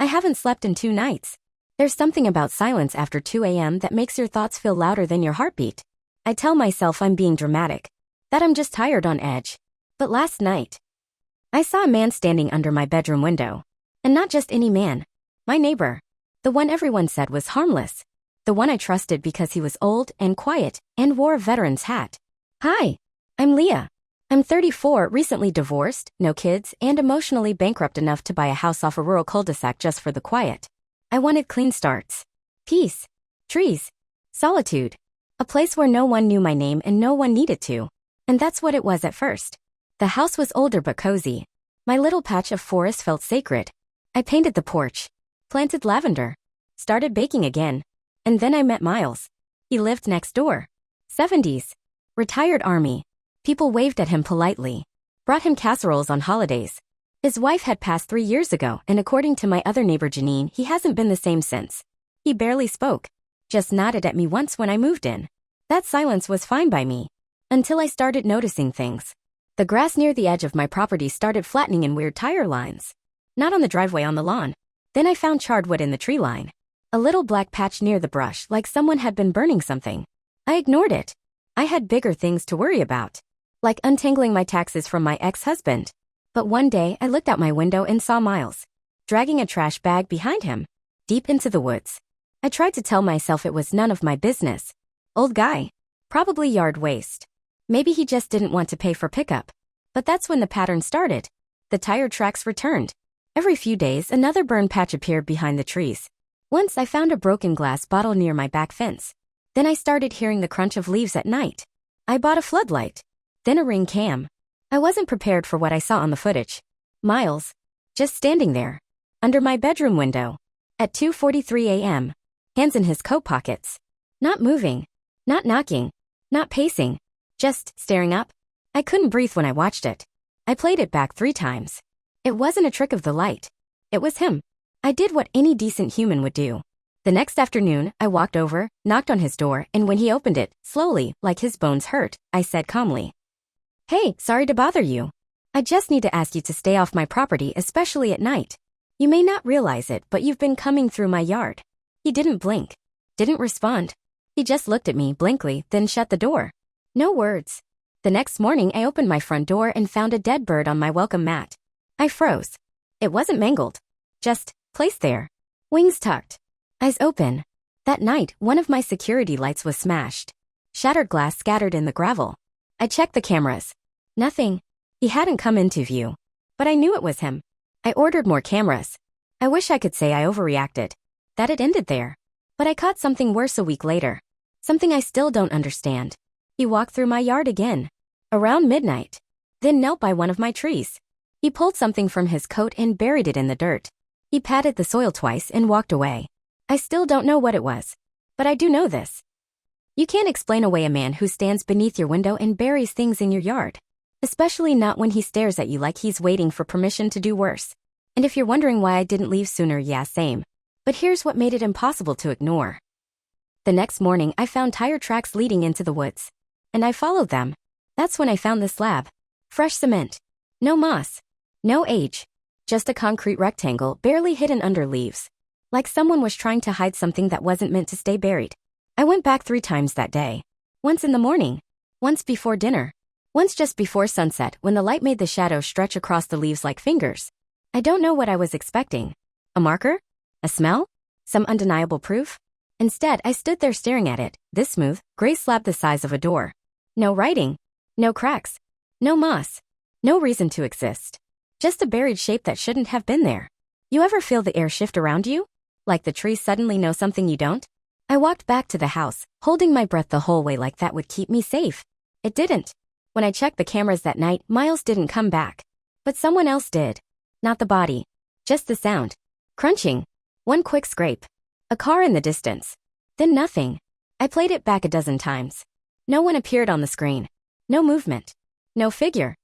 I haven't slept in 2 nights. There's something about silence after 2 a.m. that makes your thoughts feel louder than your heartbeat. I tell myself I'm being dramatic, that I'm just tired on edge. But last night, I saw a man standing under my bedroom window. And not just any man. My neighbor. The one everyone said was harmless. The one I trusted because he was old and quiet and wore a veteran's hat. Hi, I'm Leah. I'm 34, recently divorced, no kids, and emotionally bankrupt enough to buy a house off a rural cul-de-sac just for the quiet. I wanted clean starts. Peace. Trees. Solitude. A place where no one knew my name and no one needed to. And that's what it was at first. The house was older but cozy. My little patch of forest felt sacred. I painted the porch. Planted lavender. Started baking again. And then I met Miles. He lived next door. 70s. Retired Army. People waved at him politely. Brought him casseroles on holidays. His wife had passed 3 years ago, and according to my other neighbor Janine, he hasn't been the same since. He barely spoke. Just nodded at me once when I moved in. That silence was fine by me. Until I started noticing things. The grass near the edge of my property started flattening in weird tire lines. Not on the driveway, on the lawn. Then I found charred wood in the tree line. A little black patch near the brush, like someone had been burning something. I ignored it. I had bigger things to worry about. Like untangling my taxes from my ex-husband. But one day I looked out my window and saw Miles, dragging a trash bag behind him, deep into the woods. I tried to tell myself it was none of my business. Old guy. Probably yard waste. Maybe he just didn't want to pay for pickup. But that's when the pattern started. The tire tracks returned. Every few days another burn patch appeared behind the trees. Once I found a broken glass bottle near my back fence. Then I started hearing the crunch of leaves at night. I bought a floodlight. Then a ring cam. I wasn't prepared for what I saw on the footage. Miles. Just standing there. Under my bedroom window. At 2:43 a.m. Hands in his coat pockets. Not moving. Not knocking. Not pacing. Just staring up. I couldn't breathe when I watched it. I played it back 3 times. It wasn't a trick of the light. It was him. I did what any decent human would do. The next afternoon, I walked over, knocked on his door, and when he opened it, slowly, like his bones hurt, I said calmly, "Hey, sorry to bother you. I just need to ask you to stay off my property, especially at night. You may not realize it, but you've been coming through my yard." He didn't blink. Didn't respond. He just looked at me blankly, then shut the door. No words. The next morning, I opened my front door and found a dead bird on my welcome mat. I froze. It wasn't mangled. Just placed there. Wings tucked. Eyes open. That night, one of my security lights was smashed. Shattered glass scattered in the gravel. I checked the cameras. Nothing. He hadn't come into view. But I knew it was him. I ordered more cameras. I wish I could say I overreacted. That it ended there. But I caught something worse a week later. Something I still don't understand. He walked through my yard again. Around midnight. Then knelt by one of my trees. He pulled something from his coat and buried it in the dirt. He patted the soil twice and walked away. I still don't know what it was. But I do know this. You can't explain away a man who stands beneath your window and buries things in your yard. Especially not when he stares at you like he's waiting for permission to do worse. And if you're wondering why I didn't leave sooner, yeah, same. But here's what made it impossible to ignore. The next morning, I found tire tracks leading into the woods. And I followed them. That's when I found the slab. Fresh cement. No moss. No age. Just a concrete rectangle barely hidden under leaves. Like someone was trying to hide something that wasn't meant to stay buried. I went back 3 times that day. Once in the morning. Once before dinner. Once just before sunset when the light made the shadow stretch across the leaves like fingers. I don't know what I was expecting. A marker? A smell? Some undeniable proof? Instead, I stood there staring at it, this smooth, gray slab the size of a door. No writing. No cracks. No moss. No reason to exist. Just a buried shape that shouldn't have been there. You ever feel the air shift around you? Like the trees suddenly know something you don't? I walked back to the house, holding my breath the whole way like that would keep me safe. It didn't. When I checked the cameras that night, Miles didn't come back. But someone else did. Not the body. Just the sound. Crunching. One quick scrape. A car in the distance. Then nothing. I played it back a dozen times. No one appeared on the screen. No movement. No figure.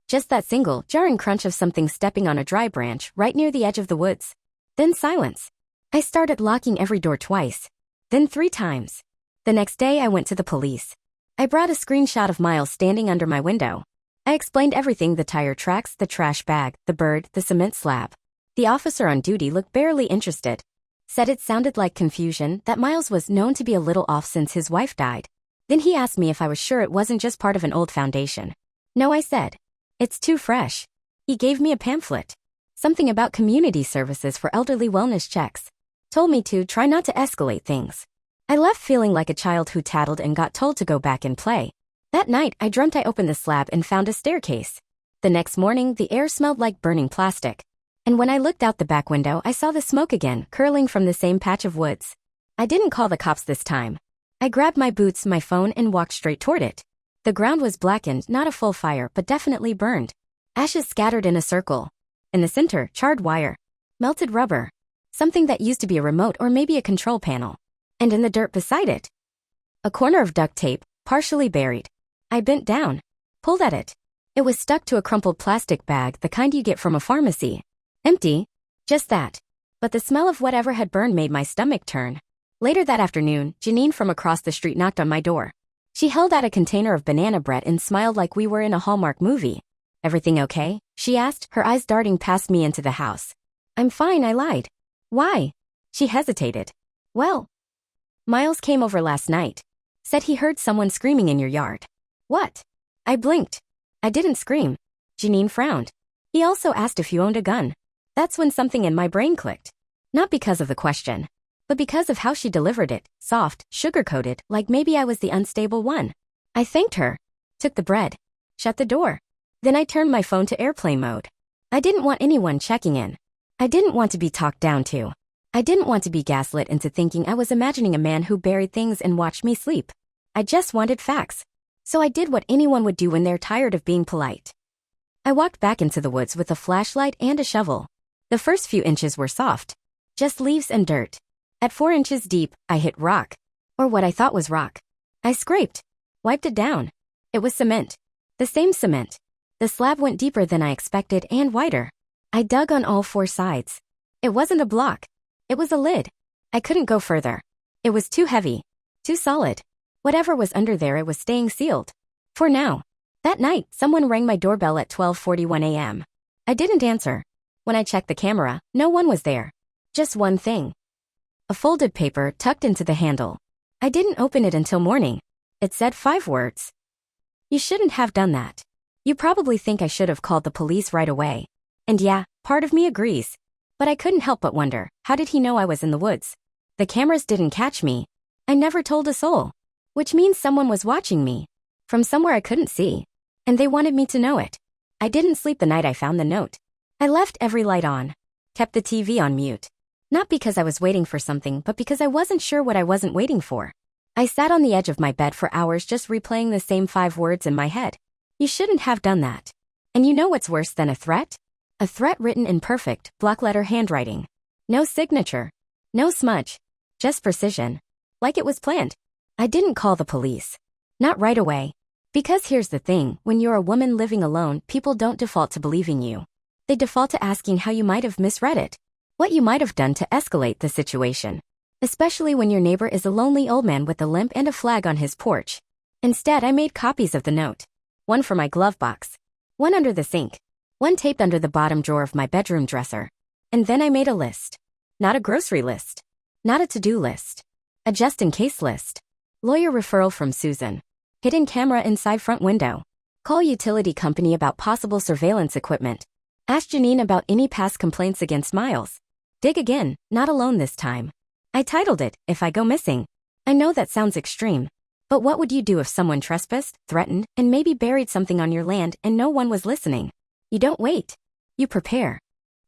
Just that single, jarring crunch of something stepping on a dry branch right near the edge of the woods. Then silence. I started locking every door twice. Then 3 times. The next day I went to the police. I brought a screenshot of Miles standing under my window. I explained everything: the tire tracks, the trash bag, the bird, the cement slab. The officer on duty looked barely interested. Said it sounded like confusion, that Miles was known to be a little off since his wife died. Then he asked me if I was sure it wasn't just part of an old foundation. No, I said. It's too fresh. He gave me a pamphlet. Something about community services for elderly wellness checks. Told me to try not to escalate things. I left feeling like a child who tattled and got told to go back and play. That night, I dreamt I opened the slab and found a staircase. The next morning, the air smelled like burning plastic. And when I looked out the back window, I saw the smoke again, curling from the same patch of woods. I didn't call the cops this time. I grabbed my boots, my phone, and walked straight toward it. The ground was blackened, not a full fire, but definitely burned. Ashes scattered in a circle. In the center, charred wire. Melted rubber. Something that used to be a remote or maybe a control panel. And in the dirt beside it, a corner of duct tape, partially buried. I bent down. Pulled at it. It was stuck to a crumpled plastic bag, the kind you get from a pharmacy. Empty. Just that. But the smell of whatever had burned made my stomach turn. Later that afternoon, Janine from across the street knocked on my door. She held out a container of banana bread and smiled like we were in a Hallmark movie. Everything okay? She asked, her eyes darting past me into the house. I'm fine, I lied. Why? She hesitated. Well, Miles came over last night. Said he heard someone screaming in your yard. What? I blinked. I didn't scream. Janine frowned. He also asked if you owned a gun. That's when something in my brain clicked. Not because of the question, but because of how she delivered it, soft, sugar-coated, like maybe I was the unstable one. I thanked her, took the bread, shut the door. Then I turned my phone to airplane mode. I didn't want anyone checking in. I didn't want to be talked down to. I didn't want to be gaslit into thinking I was imagining a man who buried things and watched me sleep. I just wanted facts. So I did what anyone would do when they're tired of being polite. I walked back into the woods with a flashlight and a shovel. The first few inches were soft. Just leaves and dirt. At 4 inches deep, I hit rock. Or what I thought was rock. I scraped. Wiped it down. It was cement. The same cement. The slab went deeper than I expected and wider. I dug on all 4 sides. It wasn't a block. It was a lid. I couldn't go further. It was too heavy. Too solid. Whatever was under there, it was staying sealed. For now. That night, someone rang my doorbell at 12:41 a.m. I didn't answer. When I checked the camera, no one was there. Just one thing. A folded paper tucked into the handle. I didn't open it until morning. It said 5 words. You shouldn't have done that. You probably think I should have called the police right away. And yeah, part of me agrees. But I couldn't help but wonder, how did he know I was in the woods? The cameras didn't catch me. I never told a soul. Which means someone was watching me. From somewhere I couldn't see. And they wanted me to know it. I didn't sleep the night I found the note. I left every light on. Kept the TV on mute. Not because I was waiting for something, but because I wasn't sure what I wasn't waiting for. I sat on the edge of my bed for hours just replaying the same 5 words in my head. You shouldn't have done that. And you know what's worse than a threat? A threat written in perfect, block-letter handwriting. No signature. No smudge. Just precision. Like it was planned. I didn't call the police. Not right away. Because here's the thing, when you're a woman living alone, people don't default to believing you. They default to asking how you might have misread it. What you might have done to escalate the situation. Especially when your neighbor is a lonely old man with a limp and a flag on his porch. Instead, I made copies of the note. One for my glove box. One under the sink. One taped under the bottom drawer of my bedroom dresser. And then I made a list. Not a grocery list. Not a to-do list. A just-in-case list. Lawyer referral from Susan. Hidden camera inside front window. Call utility company about possible surveillance equipment. Ask Janine about any past complaints against Miles. Dig again, not alone this time. I titled it, If I Go Missing. I know that sounds extreme. But what would you do if someone trespassed, threatened, and maybe buried something on your land and no one was listening? You don't wait. You prepare.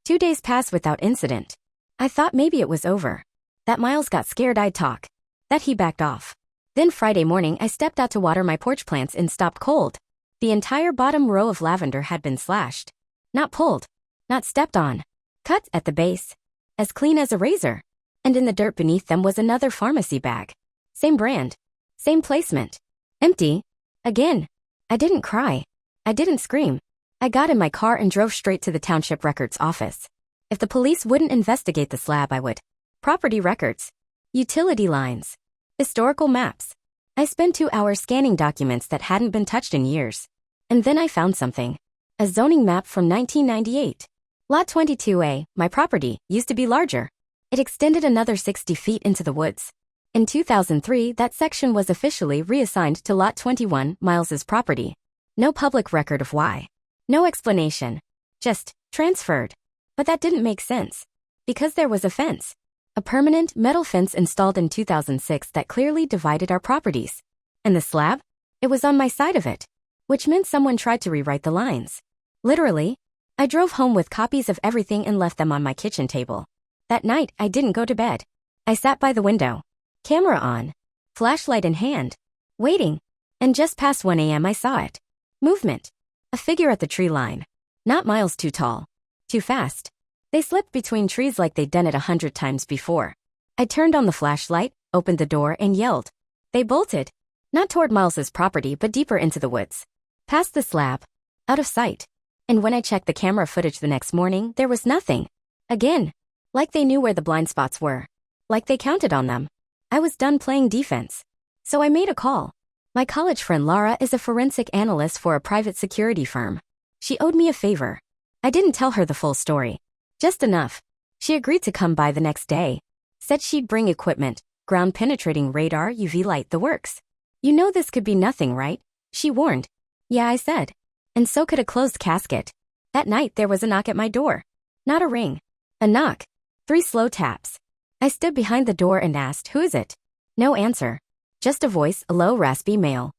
2 days passed without incident. I thought maybe it was over. That Miles got scared I'd talk. That he backed off. Then Friday morning I stepped out to water my porch plants and stopped cold. The entire bottom row of lavender had been slashed. Not pulled. Not stepped on. Cut at the base. As clean as a razor. And in the dirt beneath them was another pharmacy bag. Same brand. Same placement. Empty. Again. I didn't cry. I didn't scream. I got in my car and drove straight to the township records office. If the police wouldn't investigate the slab, I would. Property records. Utility lines. Historical maps. I spent 2 hours scanning documents that hadn't been touched in years. And then I found something. A zoning map from 1998. Lot 22A, my property, used to be larger. It extended another 60 feet into the woods. In 2003, that section was officially reassigned to Lot 21, Miles's property. No public record of why. No explanation. Just transferred. But that didn't make sense. Because there was a fence. A permanent metal fence installed in 2006 that clearly divided our properties. And the slab? It was on my side of it. Which meant someone tried to rewrite the lines. Literally. I drove home with copies of everything and left them on my kitchen table. That night, I didn't go to bed. I sat by the window. Camera on. Flashlight in hand. Waiting. And just past 1 a.m. I saw it. Movement. A figure at the tree line. Not miles too tall. Too fast. They slipped between trees like they'd done it 100 times before. I turned on the flashlight, opened the door, and yelled. They bolted. Not toward Miles's property, but deeper into the woods. Past the slab. Out of sight. And when I checked the camera footage the next morning, there was nothing. Again. Like they knew where the blind spots were. Like they counted on them. I was done playing defense. So I made a call. My college friend Laura is a forensic analyst for a private security firm. She owed me a favor. I didn't tell her the full story. Just enough. She agreed to come by the next day. Said she'd bring equipment, ground-penetrating radar, UV light, the works. You know this could be nothing, right? She warned. Yeah, I said. And so could a closed casket. That night there was a knock at my door. Not a ring. A knock. 3 slow taps. I stood behind the door and asked, who is it? No answer. Just a voice, a low, raspy male.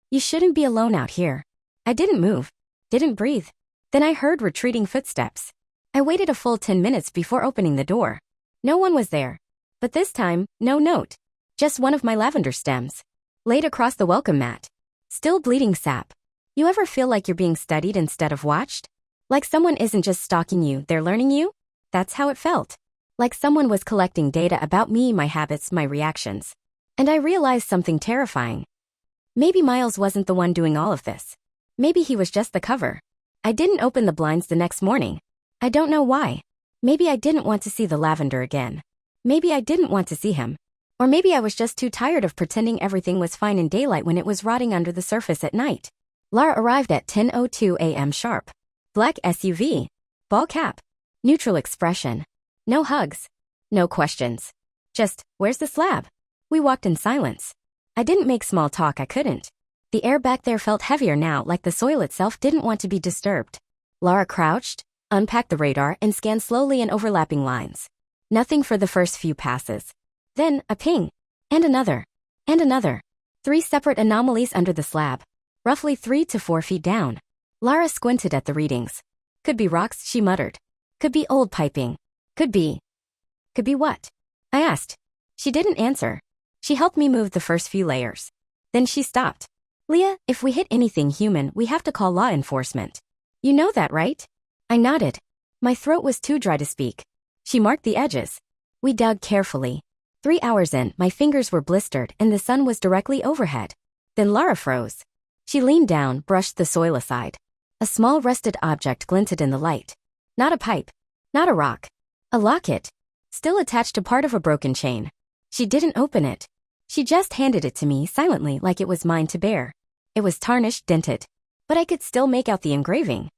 You shouldn't be alone out here. I didn't move. Didn't breathe. Then I heard retreating footsteps. I waited a full 10 minutes before opening the door. No one was there. But this time, no note. Just one of my lavender stems. Laid across the welcome mat. Still bleeding sap. You ever feel like you're being studied instead of watched? Like someone isn't just stalking you, they're learning you? That's how it felt. Like someone was collecting data about me, my habits, my reactions. And I realized something terrifying. Maybe Miles wasn't the one doing all of this. Maybe he was just the cover. I didn't open the blinds the next morning. I don't know why. Maybe I didn't want to see the lavender again. Maybe I didn't want to see him. Or maybe I was just too tired of pretending everything was fine in daylight when it was rotting under the surface at night. Lara arrived at 10:02 a.m. sharp. Black SUV. Ball cap. Neutral expression. No hugs. No questions. Just, where's the slab? We walked in silence. I didn't make small talk, I couldn't. The air back there felt heavier now, like the soil itself didn't want to be disturbed. Lara crouched, unpacked the radar, and scanned slowly in overlapping lines. Nothing for the first few passes. Then, a ping. And another. And another. 3 separate anomalies under the slab. Roughly 3 to 4 feet down. Lara squinted at the readings. Could be rocks, she muttered. Could be old piping. Could be what? I asked. She didn't answer. She helped me move the first few layers. Then she stopped. Leah, if we hit anything human, we have to call law enforcement. You know that, right? I nodded. My throat was too dry to speak. She marked the edges. We dug carefully. 3 hours in, my fingers were blistered and the sun was directly overhead. Then Lara froze. She leaned down, brushed the soil aside. A small rusted object glinted in the light. Not a pipe. Not a rock. A locket. Still attached to part of a broken chain. She didn't open it. She just handed it to me silently like it was mine to bear. It was tarnished, dented. But I could still make out the engraving.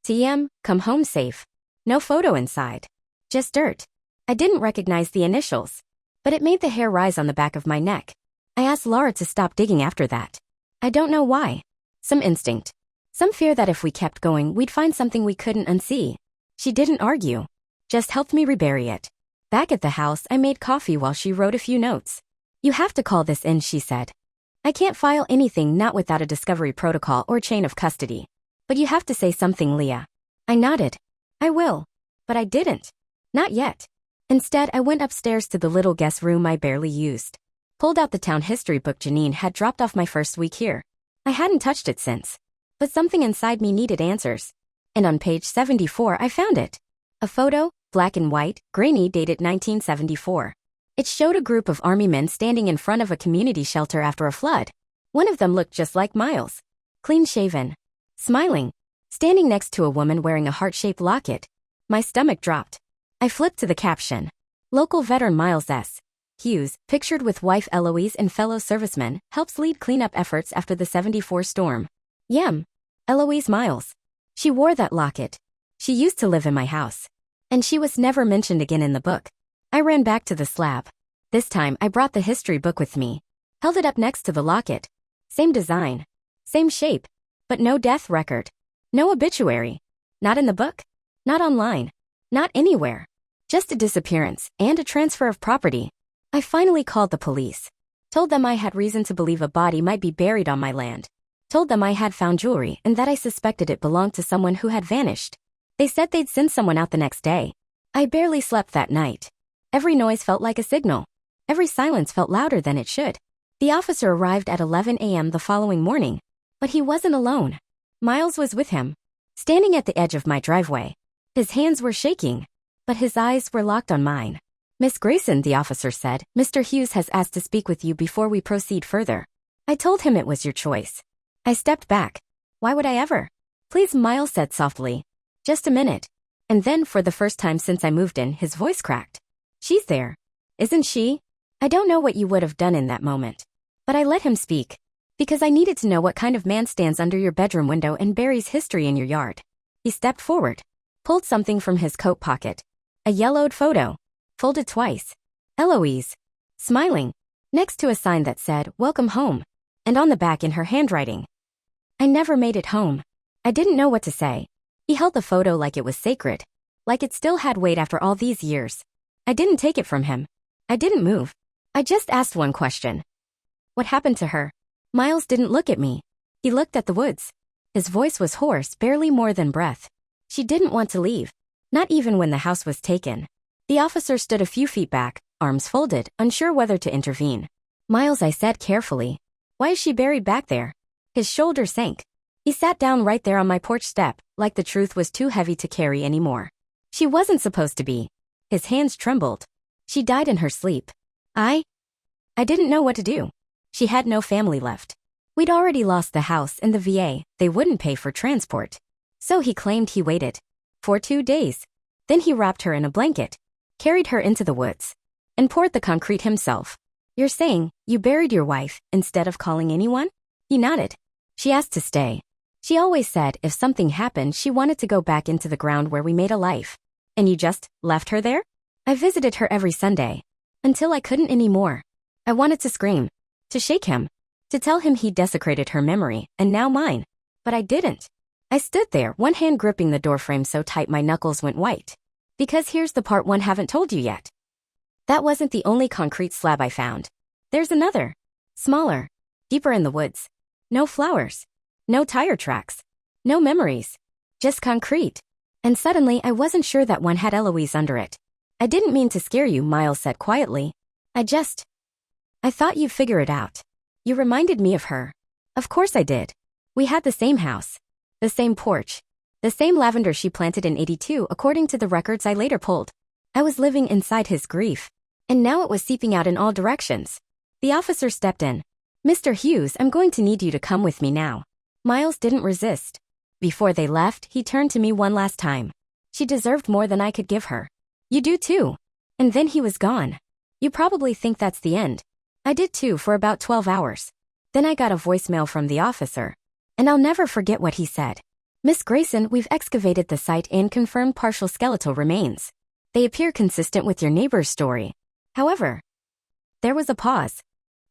TM, come home safe. No photo inside. Just dirt. I didn't recognize the initials. But it made the hair rise on the back of my neck. I asked Lara to stop digging after that. I don't know why. Some instinct. Some fear that if we kept going, we'd find something we couldn't unsee. She didn't argue. Just helped me rebury it. Back at the house, I made coffee while she wrote a few notes. You have to call this in, she said. I can't file anything not without a discovery protocol or chain of custody. But you have to say something, Leah. I nodded. I will. But I didn't. Not yet. Instead, I went upstairs to the little guest room I barely used. Pulled out the town history book Janine had dropped off my first week here. I hadn't touched it since. But something inside me needed answers. And on page 74 I found it. A photo, black and white, grainy, dated 1974. It showed a group of army men standing in front of a community shelter after a flood. One of them looked just like Miles. Clean-shaven. Smiling. Standing next to a woman wearing a heart-shaped locket. My stomach dropped. I flipped to the caption. Local veteran Miles S. Hughes, pictured with wife Eloise and fellow servicemen, helps lead cleanup efforts after the '74 storm. Yem. Eloise Miles. She wore that locket. She used to live in my house. And she was never mentioned again in the book. I ran back to the slab. This time I brought the history book with me. Held it up next to the locket. Same design. Same shape. But no death record. No obituary. Not in the book. Not online. Not anywhere. Just a disappearance and a transfer of property. I finally called the police. Told them I had reason to believe a body might be buried on my land. Told them I had found jewelry and that I suspected it belonged to someone who had vanished. They said they'd send someone out the next day. I barely slept that night. Every noise felt like a signal. Every silence felt louder than it should. The officer arrived at 11 a.m. the following morning. But he wasn't alone. Miles was with him. Standing at the edge of my driveway. His hands were shaking. But his eyes were locked on mine. Miss Grayson, the officer said, Mr. Hughes has asked to speak with you before we proceed further. I told him it was your choice. I stepped back. Why would I ever? Please, Miles said softly. Just a minute. And then, for the first time since I moved in, his voice cracked. She's there. Isn't she? I don't know what you would have done in that moment. But I let him speak. Because I needed to know what kind of man stands under your bedroom window and buries history in your yard. He stepped forward. Pulled something from his coat pocket. A yellowed photo. Folded twice. Eloise. Smiling. Next to a sign that said, Welcome home. And on the back in her handwriting. I never made it home. I didn't know what to say. He held the photo like it was sacred. Like it still had weight after all these years. I didn't take it from him. I didn't move. I just asked one question. What happened to her? Miles didn't look at me. He looked at the woods. His voice was hoarse, barely more than breath. She didn't want to leave. Not even when the house was taken. The officer stood a few feet back, arms folded, unsure whether to intervene. Miles, I said carefully. Why is she buried back there? His shoulder sank. He sat down right there on my porch step, like the truth was too heavy to carry anymore. She wasn't supposed to be. His hands trembled. She died in her sleep. I didn't know what to do. She had no family left. We'd already lost the house and the VA. They wouldn't pay for transport. So he claimed he waited. For 2 days. Then he wrapped her in a blanket. Carried her into the woods. And poured the concrete himself. You're saying you buried your wife instead of calling anyone? He nodded. She asked to stay. She always said if something happened she wanted to go back into the ground where we made a life. And you just left her there? I visited her every Sunday. Until I couldn't anymore. I wanted to scream. To shake him. To tell him he desecrated her memory, and now mine. But I didn't. I stood there, one hand gripping the doorframe so tight my knuckles went white. Because here's the part one haven't told you yet. That wasn't the only concrete slab I found. There's another. Smaller. Deeper in the woods. No flowers. No tire tracks. No memories. Just concrete. And suddenly I wasn't sure that one had Eloise under it. I didn't mean to scare you, Miles said quietly. I thought you'd figure it out. You reminded me of her. Of course I did. We had the same house. The same porch. The same lavender she planted in '82 according to the records I later pulled. I was living inside his grief. And now it was seeping out in all directions. The officer stepped in. Mr. Hughes, I'm going to need you to come with me now. Miles didn't resist. Before they left, he turned to me one last time. She deserved more than I could give her. You do too. And then he was gone. You probably think that's the end. I did too for about 12 hours. Then I got a voicemail from the officer. And I'll never forget what he said. Miss Grayson, we've excavated the site and confirmed partial skeletal remains. They appear consistent with your neighbor's story. However, there was a pause.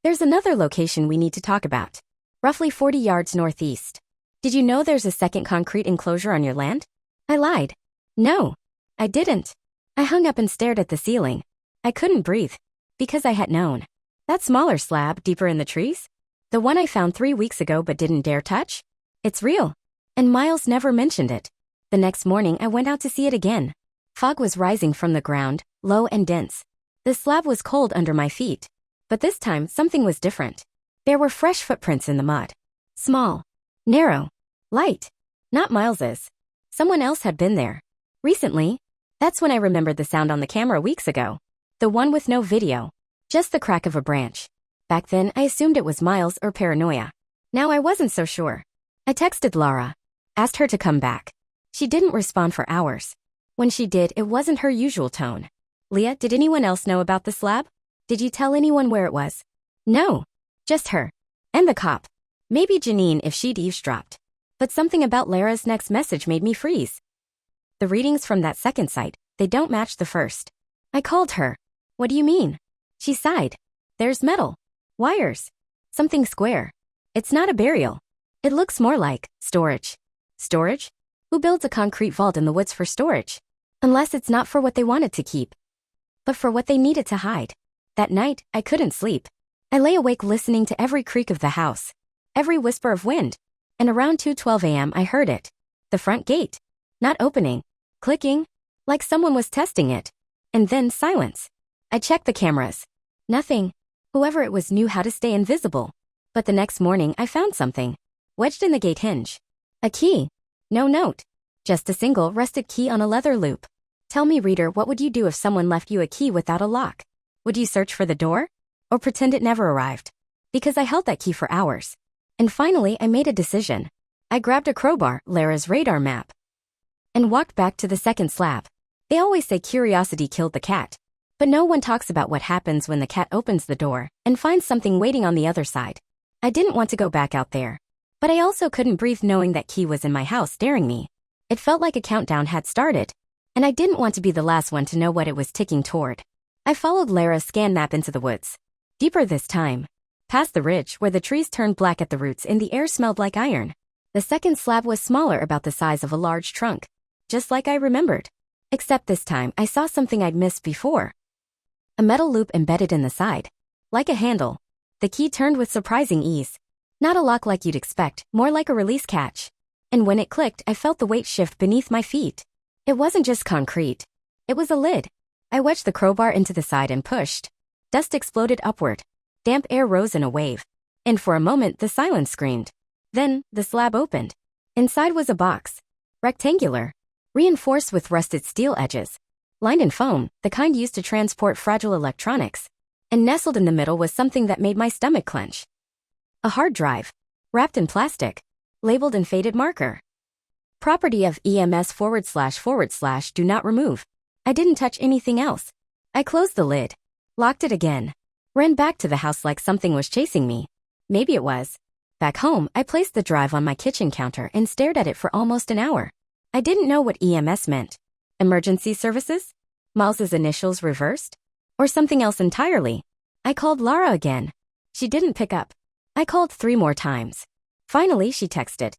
There's another location we need to talk about. Roughly 40 yards northeast. Did you know there's a second concrete enclosure on your land? I lied. No, I didn't. I hung up and stared at the ceiling. I couldn't breathe. Because I had known. That smaller slab deeper in the trees? The one I found 3 weeks ago but didn't dare touch? It's real. And Miles never mentioned it. The next morning I went out to see it again. Fog was rising from the ground, low and dense. The slab was cold under my feet. But this time something was different. There were fresh footprints in the mud. Small. Narrow. Light. Not Miles's. Someone else had been there. Recently. That's when I remembered the sound on the camera weeks ago. The one with no video. Just the crack of a branch. Back then, I assumed it was Miles or paranoia. Now I wasn't so sure. I texted Laura. Asked her to come back. She didn't respond for hours. When she did, it wasn't her usual tone. Leah, did anyone else know about the slab? Did you tell anyone where it was? No. Just her. And the cop. Maybe Janine if she'd eavesdropped. But something about Lara's next message made me freeze. The readings from that second site, they don't match the first. I called her. What do you mean? She sighed. There's metal. Wires. Something square. It's not a burial. It looks more like storage. Storage? Who builds a concrete vault in the woods for storage? Unless it's not for what they wanted to keep, but for what they needed to hide. That night, I couldn't sleep. I lay awake listening to every creak of the house, every whisper of wind, and around 2:12 a.m. I heard it. The front gate. Not opening. Clicking. Like someone was testing it. And then silence. I checked the cameras. Nothing. Whoever it was knew how to stay invisible. But the next morning I found something. Wedged in the gate hinge. A key. No note. Just a single rusted key on a leather loop. Tell me, reader, what would you do if someone left you a key without a lock? Would you search for the door? Or pretend it never arrived? Because I held that key for hours. And finally I made a decision. I grabbed a crowbar, Leah's radar map, and walked back to the second slab. They always say curiosity killed the cat. But no one talks about what happens when the cat opens the door and finds something waiting on the other side. I didn't want to go back out there. But I also couldn't breathe knowing that key was in my house staring me. It felt like a countdown had started. And I didn't want to be the last one to know what it was ticking toward. I followed Leah's scan map into the woods. Deeper this time. Past the ridge where the trees turned black at the roots and the air smelled like iron. The second slab was smaller, about the size of a large trunk. Just like I remembered. Except this time I saw something I'd missed before. A metal loop embedded in the side. Like a handle. The key turned with surprising ease. Not a lock like you'd expect, more like a release catch. And when it clicked, I felt the weight shift beneath my feet. It wasn't just concrete. It was a lid. I wedged the crowbar into the side and pushed. Dust exploded upward. Damp air rose in a wave. And for a moment the silence screamed. Then, the slab opened. Inside was a box. Rectangular. Reinforced with rusted steel edges. Lined in foam, the kind used to transport fragile electronics. And nestled in the middle was something that made my stomach clench. A hard drive. Wrapped in plastic. Labeled in faded marker. Property of EMS // do not remove. I didn't touch anything else. I closed the lid. Locked it again. Ran back to the house like something was chasing me. Maybe it was. Back home, I placed the drive on my kitchen counter and stared at it for almost an hour. I didn't know what EMS meant. Emergency services? Miles's initials reversed? Or something else entirely? I called Lara again. She didn't pick up. I called 3 more times. Finally, she texted.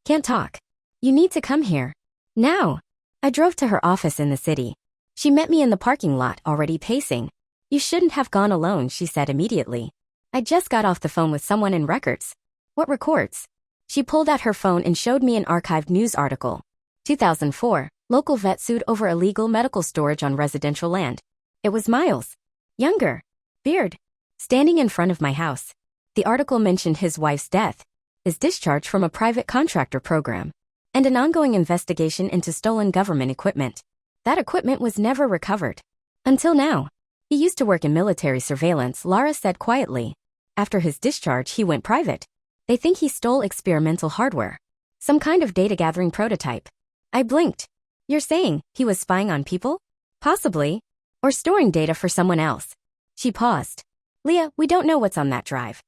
Can't talk. You need to come here. Now. I drove to her office in the city. She met me in the parking lot, already pacing. You shouldn't have gone alone, she said immediately. I just got off the phone with someone in records. What records? She pulled out her phone and showed me an archived news article. 2004, local vet sued over illegal medical storage on residential land. It was Miles. Younger. Beard. Standing in front of my house. The article mentioned his wife's death, his discharge from a private contractor program, and an ongoing investigation into stolen government equipment. That equipment was never recovered. Until now. He used to work in military surveillance, Lara said quietly. After his discharge, he went private. They think he stole experimental hardware. Some kind of data-gathering prototype. I blinked. You're saying he was spying on people? Possibly. Or storing data for someone else. She paused. Leah, we don't know what's on that drive.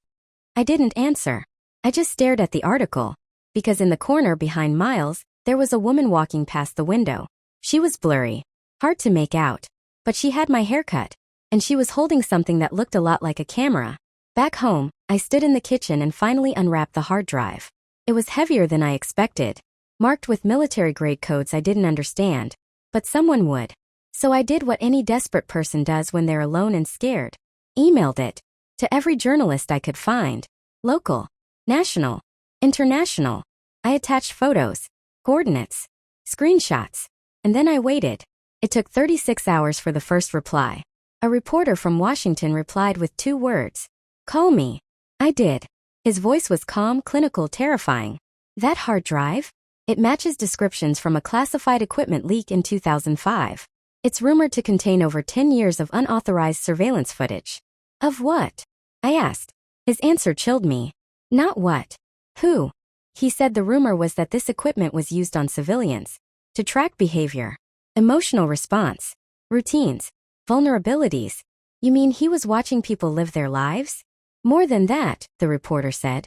I didn't answer. I just stared at the article. Because in the corner behind Miles, there was a woman walking past the window. She was blurry. Hard to make out. But she had my haircut. And she was holding something that looked a lot like a camera. Back home, I stood in the kitchen and finally unwrapped the hard drive. It was heavier than I expected. Marked with military-grade codes I didn't understand. But someone would. So I did what any desperate person does when they're alone and scared. Emailed it. To every journalist I could find. Local. National. International. I attached photos. Coordinates. Screenshots. And then I waited. It took 36 hours for the first reply. A reporter from Washington replied with 2 words. Call me. I did. His voice was calm, clinical, terrifying. That hard drive? It matches descriptions from a classified equipment leak in 2005. It's rumored to contain over 10 years of unauthorized surveillance footage. Of what? I asked. His answer chilled me. Not what. Who? He said the rumor was that this equipment was used on civilians. To track behavior. Emotional response. Routines. Vulnerabilities. You mean he was watching people live their lives? More than that, the reporter said.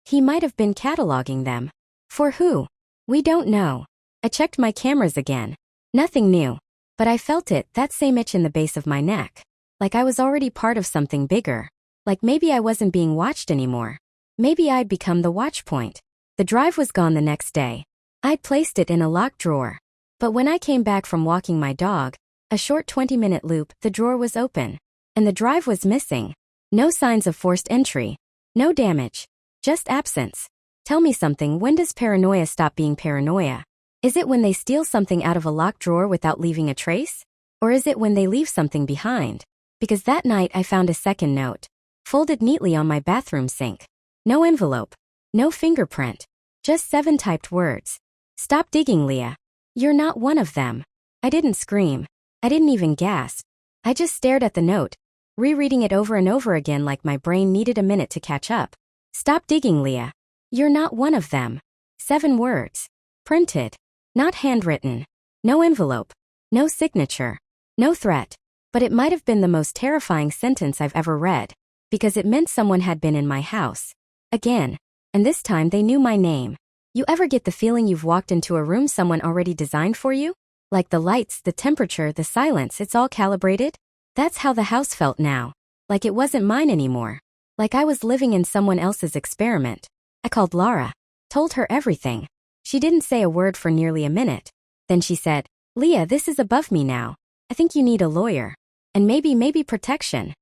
He might have been cataloging them. For who? We don't know. I checked my cameras again. Nothing new. But I felt it, that same itch in the base of my neck. Like I was already part of something bigger. Like maybe I wasn't being watched anymore. Maybe I'd become the watch point. The drive was gone the next day. I'd placed it in a locked drawer. But when I came back from walking my dog, a short 20-minute loop, the drawer was open. And the drive was missing. No signs of forced entry. No damage. Just absence. Tell me something, when does paranoia stop being paranoia? Is it when they steal something out of a locked drawer without leaving a trace? Or is it when they leave something behind? Because that night I found a second note. Folded neatly on my bathroom sink. No envelope. No fingerprint. Just 7 typed words. Stop digging, Leah. You're not one of them. I didn't scream. I didn't even gasp. I just stared at the note, rereading it over and over again like my brain needed a minute to catch up. Stop digging, Leah. You're not one of them. 7 words. Printed. Not handwritten. No envelope. No signature. No threat. But it might have been the most terrifying sentence I've ever read. Because it meant someone had been in my house. Again. And this time they knew my name. You ever get the feeling you've walked into a room someone already designed for you? Like the lights, the temperature, the silence, it's all calibrated? That's how the house felt now. Like it wasn't mine anymore. Like I was living in someone else's experiment. I called Laura. Told her everything. She didn't say a word for nearly a minute. Then she said, Leah, this is above me now. I think you need a lawyer. And maybe protection.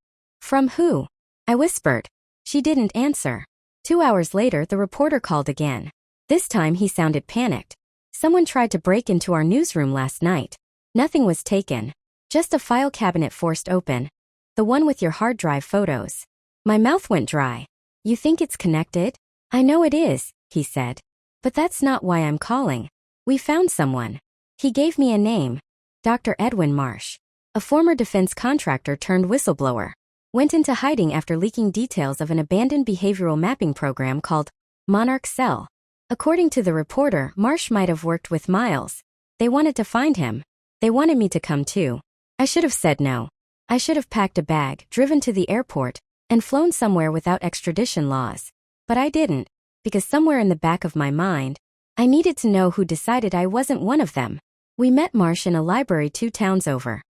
From who? I whispered. She didn't answer. 2 hours later, the reporter called again. This time he sounded panicked. Someone tried to break into our newsroom last night. Nothing was taken. Just a file cabinet forced open. The one with your hard drive photos. My mouth went dry. You think it's connected? I know it is, he said. But that's not why I'm calling. We found someone. He gave me a name. Dr. Edwin Marsh. A former defense contractor turned whistleblower. Went into hiding after leaking details of an abandoned behavioral mapping program called Monarch Cell. According to the reporter, Marsh might have worked with Miles. They wanted to find him. They wanted me to come too. I should have said no. I should have packed a bag, driven to the airport, and flown somewhere without extradition laws. But I didn't, because somewhere in the back of my mind, I needed to know who decided I wasn't one of them. We met Marsh in a library 2 towns over.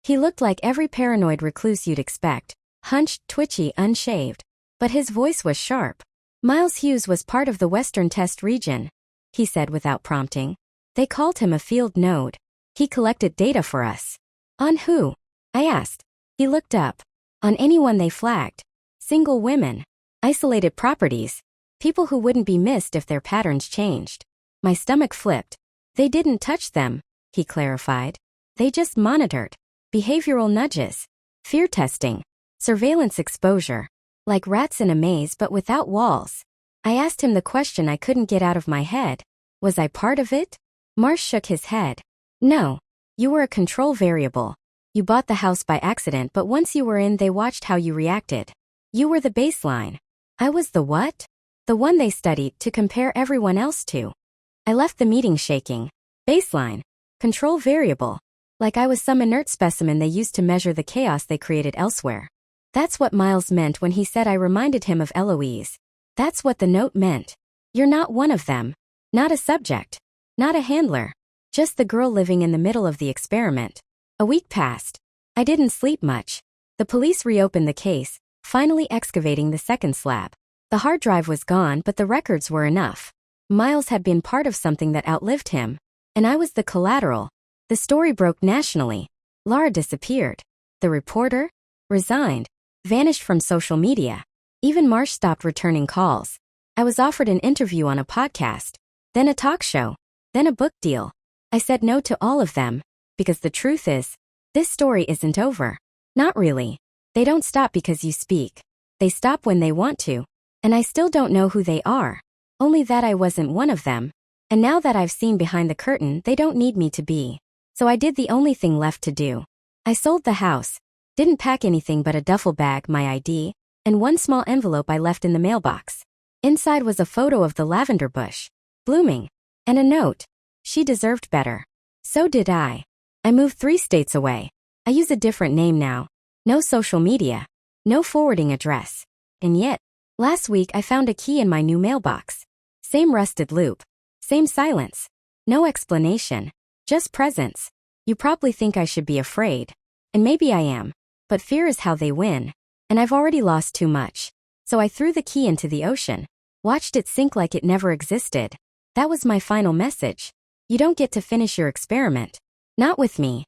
He looked like every paranoid recluse you'd expect, hunched, twitchy, unshaved. But his voice was sharp. Miles Hughes was part of the Western Test region, he said without prompting. They called him a field node. He collected data for us. On who? I asked. He looked up. On anyone they flagged. Single women. Isolated properties. People who wouldn't be missed if their patterns changed. My stomach flipped. They didn't touch them, he clarified. They just monitored. Behavioral nudges. Fear testing. Surveillance exposure. Like rats in a maze but without walls. I asked him the question I couldn't get out of my head. Was I part of it? Marsh shook his head. No. You were a control variable. You bought the house by accident, but once you were in, they watched how you reacted. You were the baseline. I was the what? The one they studied to compare everyone else to. I left the meeting shaking. Baseline. Control variable. Like I was some inert specimen they used to measure the chaos they created elsewhere. That's what Miles meant when he said I reminded him of Eloise. That's what the note meant. You're not one of them. Not a subject. Not a handler. Just the girl living in the middle of the experiment. A week passed. I didn't sleep much. The police reopened the case, finally excavating the second slab. The hard drive was gone, but the records were enough. Miles had been part of something that outlived him. And I was the collateral. The story broke nationally. Laura disappeared. The reporter? Resigned. Vanished from social media. Even Marsh stopped returning calls. I was offered an interview on a podcast, then a talk show, then a book deal. I said no to all of them, because the truth is, this story isn't over. Not really. They don't stop because you speak. They stop when they want to. And I still don't know who they are. Only that I wasn't one of them. And now that I've seen behind the curtain, they don't need me to be. So I did the only thing left to do. I sold the house. Didn't pack anything but a duffel bag, my ID, and one small envelope I left in the mailbox. Inside was a photo of the lavender bush, blooming, and a note. She deserved better. So did I. I moved 3 states away. I use a different name now. No social media. No forwarding address. And yet, last week I found a key in my new mailbox. Same rusted loop. Same silence. No explanation. Just presence. You probably think I should be afraid. And maybe I am. But fear is how they win. And I've already lost too much. So I threw the key into the ocean. Watched it sink like it never existed. That was my final message. You don't get to finish your experiment. Not with me.